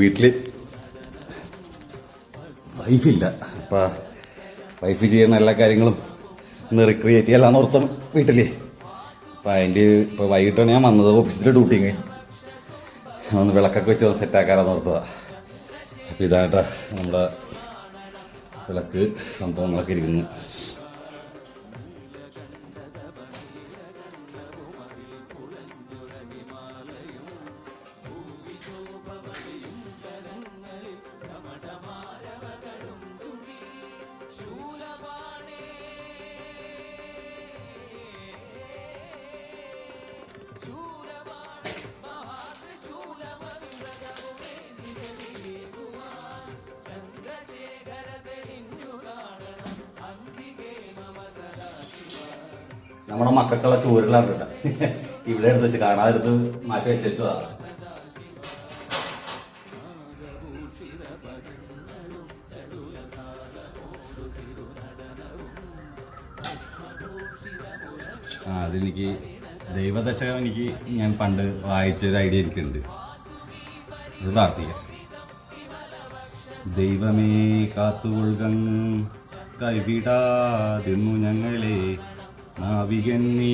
വീട്ടിൽ വൈഫില്ല. അപ്പം വൈഫ് ചെയ്യുന്ന എല്ലാ കാര്യങ്ങളും ഒന്ന് റിക്രിയേറ്റ് ചെയ്യാമെന്ന് ഓർത്തും വീട്ടിൽ. അപ്പം അതിൻ്റെ ഇപ്പോൾ വൈകിട്ടാണ് ഞാൻ വന്നത്. ഓഫീസിലെ ഡ്യൂട്ടി കഴിഞ്ഞ് ഒന്ന് വിളക്കൊക്കെ വെച്ച് ഒന്ന് സെറ്റാക്കാമെന്ന് ഓർത്തതാണ്. അപ്പോൾ ഇതായിട്ടാ നമ്മുടെ വിളക്ക് സംഭവങ്ങളൊക്കെ ഇരിക്കുന്നു. നമ്മുടെ മക്കൾക്കുള്ള ചൂരലാണ് കേട്ടോ. ഇവിടെ എടുത്ത് വെച്ച് കാണാതെടുത്ത് മാറ്റി വെച്ചതാ. അതെനിക്ക് ദൈവദശകം ഞാൻ പണ്ട് വായിച്ചൊരു ഐഡിയ എനിക്കുണ്ട്. അത് പ്രാർത്ഥിക്കാം. ദൈവമേ കാത്തുകൊള്ളുകങ്ങ് കൈവിടാതിന്നു ഞങ്ങളെ, നാവികൻ നീ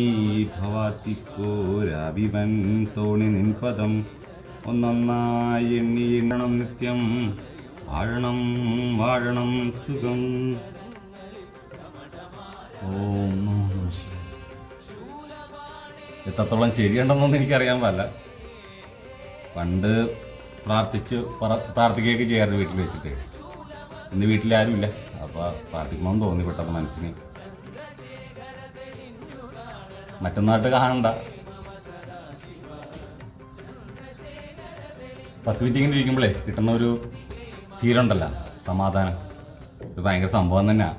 ഭവാത്തിക്കോരാവിവൻ തോണി നിൻപദം ഒന്നൊന്നായി എണ്ണി എണ്ണണം നിത്യം വാഴണം വാഴണം സുഖം. ഓം എത്രത്തോളം ശരിയുണ്ടെന്നൊന്നും എനിക്കറിയാൻ പാടില്ല. പണ്ട് പ്രാർത്ഥിക്കുകയൊക്കെ ചെയ്യാറ് വീട്ടിൽ വെച്ചിട്ട്. ഇന്ന് വീട്ടിലാരുമില്ല. അപ്പോൾ പ്രാർത്ഥിക്കണമെന്ന് തോന്നി പെട്ടെന്ന് മനസ്സിന്. മറ്റന്നാട്ട് കാണണ്ട. 10 മിനിറ്റ് ഇങ്ങനെ ഇരിക്കുമ്പോഴേ കിട്ടുന്ന ഒരു ഫീലുണ്ടല്ലോ, സമാധാനം. ഇത് ഭയങ്കര സംഭവം തന്നെയാണ്.